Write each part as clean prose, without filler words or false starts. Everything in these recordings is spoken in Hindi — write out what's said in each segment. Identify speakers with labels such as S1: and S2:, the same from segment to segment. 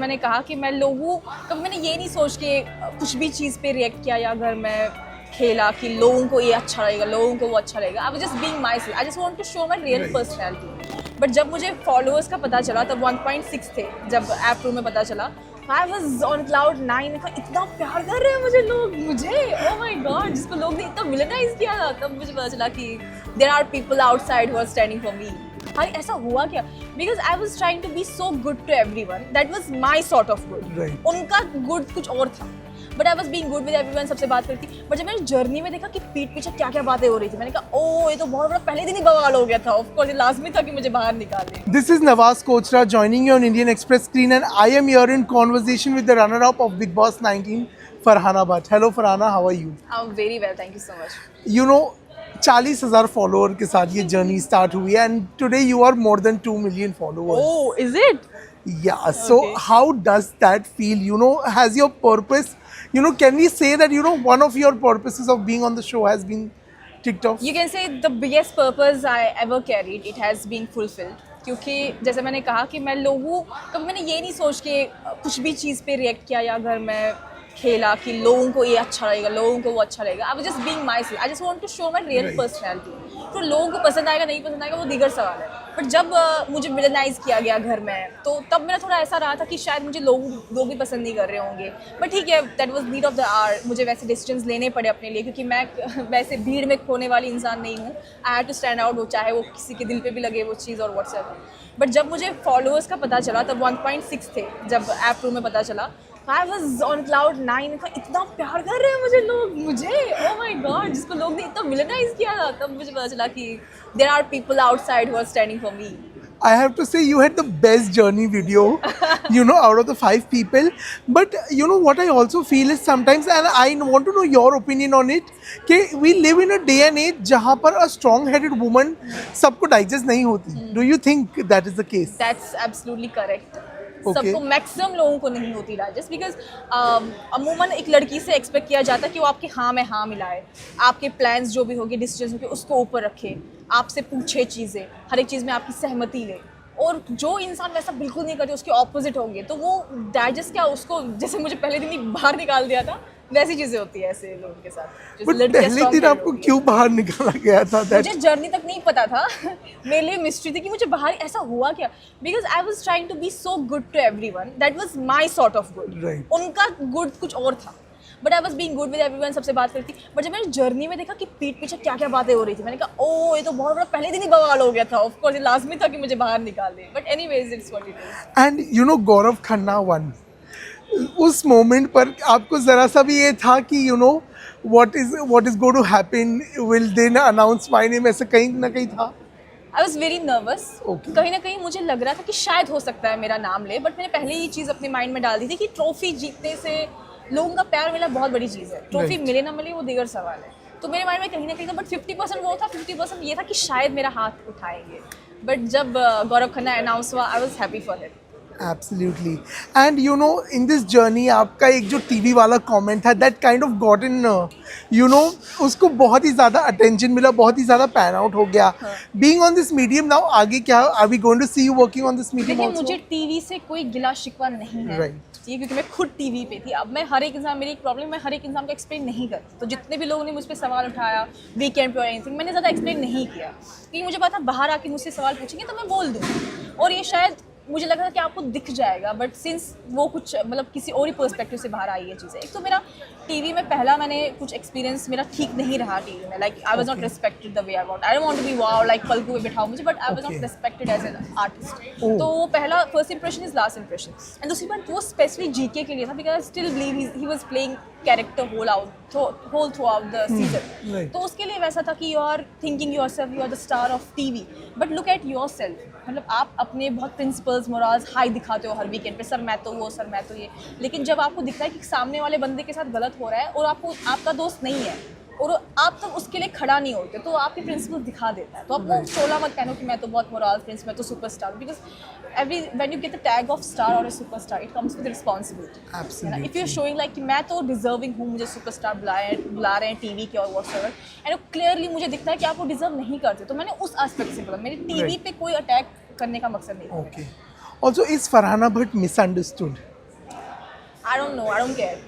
S1: मैंने कहा कि मैं लोगों कभी मैंने ये नहीं सोच के कुछ भी चीज़ पे रिएक्ट किया या अगर मैं खेला कि लोगों को ये अच्छा लगेगा, लोगों को वो अच्छा लगेगा। I was just being myself, I just want to show my real personality. But जब मुझे फॉलोअर्स का पता चला तब 1.6 थे, जब ऐप टू में पता चला आई वाज ऑन क्लाउड 9। इतना प्यार कर रहे हैं मुझे लोग, मुझे ओह माय गॉड, जिसको लोग ने इतना विलेनाइज किया था, तब मुझे पता चला कि there are people outside who are standing for me. हाँ, ऐसा हुआ क्या? Because I was trying to be so good to everyone, that was my sort of good. उनका गुड कुछ और था, but I was being good with everyone, सबसे बात करती। बट जब मैंने जर्नी में देखा कि पीठ पीछे क्या क्या बातें हो रही थी, मैंने कहा ओ ये तो बहुत बड़ा पहले दिन ही बवाल हो गया था। ऑफ कोर्स ये लाजमी था कि मुझे बाहर निकाले।
S2: This is Nawaz Kochra joining you on Indian Express screen, and I am here in conversation with the runner-up of Bigg Boss 19, Farhana Butt. Hello Farhana, how are you?
S1: I'm very well, thank you so much.
S2: You know, 40,000 follower के साथ ये जर्नी स्टार्ट हुई है, and today you are more than 2 million followers.
S1: Oh, is it?
S2: Yeah, so how does that feel? You know, has your purpose, you know, can we say that, you know, one of your purposes of being on the show has been ticked off?
S1: You can say the biggest purpose I ever carried, it has been fulfilled. क्योंकि जैसे मैंने कहा कि मैं लोगों कभी मैंने ये नहीं सोच के कुछ भी चीज़ पे रिएक्ट किया या अगर मैं खेला कि लोगों को ये अच्छा लगेगा, लोगों को वो अच्छा लगेगा। I was just being myself, I just want to show my real personality. तो लोगों को पसंद आएगा नहीं पसंद आएगा वो दीगर सवाल है। बट जब मुझे विलेनाइज किया गया घर में, तो तब मेरा थोड़ा ऐसा रहा था कि शायद मुझे लोग भी पसंद नहीं कर रहे होंगे। बट ठीक है, that was need of the hour. मुझे वैसे डिसीजंस लेने पड़े अपने लिए, क्योंकि मैं वैसे भीड़ में खोने वाली इंसान नहीं हूँ। I have to stand out, वो चाहे वो किसी के दिल पे भी लगे वो चीज़ और व्हाट्सएप। बट जब मुझे फॉलोअर्स का पता चला तब 1.6 थे, जब ऐप टू में पता चला आई वॉज ऑन क्लाउड 9। इतना प्यार कर रहे हैं मुझे लोग, मुझे ओह माय गॉड, जिसको लोग ने इतना विलेनाइज किया था, तब मुझे पता चला कि there are people outside who are standing for me.
S2: I have to say you had the best journey video, you know, out of the 5 people. But you know what I also feel is sometimes, and I want to know your opinion on it, कि we live in a day and age जहाँ पर a strong-headed woman सबको digest नहीं होती. Do you think that is the case?
S1: That's absolutely correct.
S2: Okay.
S1: सबको मैक्सिमम लोगों को नहीं होती डाइजेस्ट, बिकॉज अमूमन एक लड़की से एक्सपेक्ट किया जाता है कि वो आपके हाँ में हाँ मिलाए, आपके प्लान्स जो भी होंगे, डिसीजंस होंगे, उसको ऊपर रखे, आपसे पूछे चीज़ें, हर एक चीज़ में आपकी सहमति ले। और जो इंसान वैसा बिल्कुल नहीं करते, उसके ऑपोजिट होंगे, तो वो डाइजेस्ट क्या, उसको जैसे मुझे पहले दिन ही बाहर निकाल दिया था, वैसी चीज़ें होती है ऐसे लोगों के साथ।
S2: But पहले दिन आपको क्यों बाहर निकाला गया था?
S1: मुझे जर्नी तक नहीं पता था। मेरे लिए मिस्ट्री थी कि मुझे बाहर ऐसा हुआ क्या। Because I was trying to be so good to everyone, that was my sort of good. उनका गुड कुछ और था, but I was being good with everyone, सबसे बात करती। बट जब मैंने जर्नी में देखा कि पीठ पीछे क्या क्या बातें हो रही थी, मैंने कहा ओ ये तो बहुत बड़ा पहले दिन ही बवाल हो गया था। ऑफ कोर्स ये लाजमी था कि मुझे बाहर निकाल दे, but anyways it's what it is.
S2: And you know Gaurav Khanna one, उस मोमेंट पर आपको ज़रा सा भी ये था कि you know what is going to happen, will they announce my name, ऐसा कहीं ना कहीं था?
S1: I was very nervous.
S2: Okay.
S1: कहीं ना कहीं मुझे लग रहा था कि शायद हो सकता है मेरा नाम ले, बट मैंने पहले ये चीज़ अपने माइंड में डाल दी थी कि ट्रॉफी जीतने से लोगों का प्यार मिला बहुत बड़ी चीज़ है, ट्रॉफी मिले ना मिले वो दीगर सवाल है। तो मेरे माइंड में कहीं ना कहीं था, बट 50% वो था, 50% ये था कि शायद मेरा हाथ उठाएंगे। बट जब गौरव खन्ना अनाउंस हुआ, I was happy for it.
S2: Absolutely. And you know, in this journey आपका एक जो टीवी वाला कमेंट था, that kind of got in, you know, उसको बहुत ही ज़्यादा attention मिला, बहुत ही ज़्यादा pan out हो गया। Being on this medium now, आगे क्या, are we going to see you working on this medium also?
S1: मुझे टीवी से कोई गिला शिकवा नहीं है।
S2: Right.
S1: ठीक है, क्योंकि मैं खुद टीवी पे थी। अब मैं हर एक इंसान, मेरी एक प्रॉब्लम, मैं हर एक इंसान को एक्सप्लेन नहीं करती। तो जितने भी लोगों ने मुझ पर सवाल उठाया वीकेंड पे और एनीथिंग, मैंने ज़्यादा एक्सप्लेन नहीं किया, क्योंकि मुझे पता बाहर आके मुझसे सवाल पूछेंगे तो मैं बोल दूँ। और ये शायद मुझे लगा था कि आपको दिख जाएगा, बट सिंस वो कुछ मतलब किसी और ही पर्सपेक्टिव से बाहर आई है चीज़ें। एक तो मेरा टीवी में पहला मैंने कुछ एक्सपीरियंस मेरा ठीक नहीं रहा टीवी में, like I was not respected the way I want. I don't want to be wow like पलकू पे बिठाओ मुझे, but I was not respected as an artist. तो वो पहला first impression is last impression. And दूसरी बात वो स्पेसिफिक जीके के लिए था, because I still believe he was playing character whole throughout the season. तो उसके लिए वैसा था कि you are thinking yourself you are the star of TV, but look at yourself. मतलब आप अपने बहुत प्रिंसिपल्स मोरल्स हाई दिखाते हो हर वीकेंड पे, सर मैं तो वो, सर मैं तो ये। लेकिन जब आपको दिखता है कि सामने वाले बंदे के साथ गलत हो रहा है और आपको आपका दोस्त नहीं है और आप तब उसके लिए खड़ा नहीं होते, तो आपके प्रिंसिपल दिखा देता है। तो आप वो शोला मत कहनो कि मैं तो बहुत मोरल्स प्रिंसिपल, मैं तो superstar, because when you get the tag of star और a superstar it comes with responsibility. If you are showing like कि मैं तो डिजर्विंग हूँ, मुझे सुपरस्टार बुला रहे हैं टीवी के और व्हाट्सएवर, एंड क्लियरली मुझे दिखता है कि आप वो डिजर्व नहीं करते, तो मैंने उस एस्पेक्ट से बोला। मेरे टीवी पे कोई अटैक करने का मकसद नहीं।
S2: Okay. Also, is Farhana Butt misunderstood?
S1: I don't know, I don't care.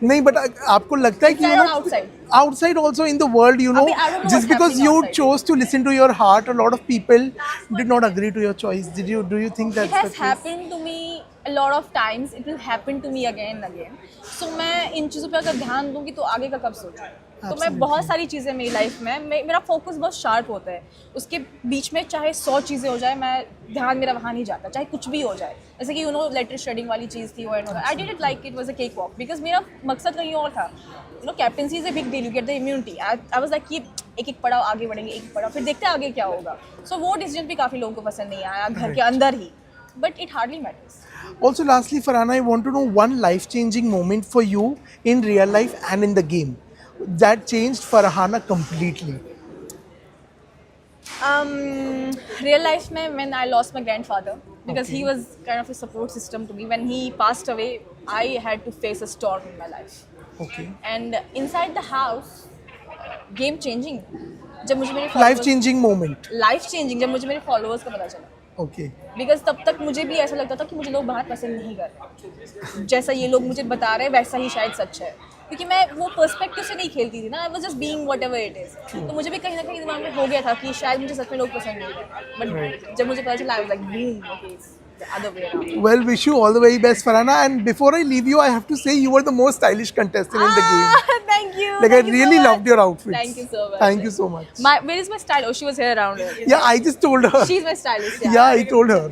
S2: नहीं, but आपको लगता है कि
S1: Inside or outside?
S2: outside also in the world, you know,
S1: I don't know
S2: just
S1: what's
S2: because
S1: happening
S2: you
S1: outside.
S2: chose to listen to your heart, a lot of people did not agree to your choice. Do you think
S1: It
S2: that's the
S1: has
S2: case?
S1: happened to me a lot of times. It will happen to me again and again. So मैं इन चीज़ों पे अगर ध्यान दूंगी तो आगे का कब सोचूं? तो मैं
S2: Absolutely.
S1: बहुत सारी चीज़ें मेरी लाइफ में मेरा फोकस बहुत शार्प होता है. उसके बीच में चाहे 100 चीज़ें हो जाए, मैं ध्यान मेरा वहाँ नहीं जाता, चाहे कुछ भी हो जाए. जैसे कि लेटर शेडिंग वाली चीज़ थी, I did it like it was a cake walk, because मेरा मकसद कहीं और था. Captaincy is a big deal, you get the immunity. I was like कि एक एक पड़ाव आगे बढ़ेंगे, एक पड़ाव फिर देखते हैं आगे क्या होगा. सो वो डिसीजन भी काफ़ी लोगों को पसंद नहीं आया घर के अंदर ही, but it hardly matters.
S2: Also, lastly, Farhana, I want to know one life-changing moment for you in real life and in the game that changed Farhana completely.
S1: Real life में when I lost my grandfather, because he was kind of a support system to me. When he passed away, I had to face a storm in my life.
S2: Okay.
S1: And inside the house, game changing. जब मुझे मेरे
S2: Life-changing moment.
S1: लाइफ चेंजिंग जब मुझे मेरे फॉलोअर्स का पता चला.
S2: Okay.
S1: बिकॉज तब तक मुझे भी ऐसा लगता था कि मुझे लोग बाहर पसंद नहीं कर रहे. जैसा ये लोग मुझे बता रहे हैं वैसा ही शायद सच है, क्योंकि मैं वो पर्सपेक्टिव से नहीं खेलती थी ना. आई was just being whatever it is. तो मुझे भी कहीं ना कहीं दिमाग में हो गया था कि शायद मुझे सच में लोग पसंद नहीं कर. बट जब मुझे पता चला, I was like boom, okay, it's the other way around.
S2: Well, wish you all the very best, Farhana. And before I leave you, I have to say you were the most stylish contestant in the game.
S1: Thank you.
S2: Like,
S1: Thank
S2: I
S1: you
S2: really
S1: so much.
S2: loved your outfits.
S1: Thank you so much.
S2: Thank you so much.
S1: Where is my style? Oh, she was here around here.
S2: Yeah, I just told her.
S1: She's my stylist.
S2: Yeah, I told her.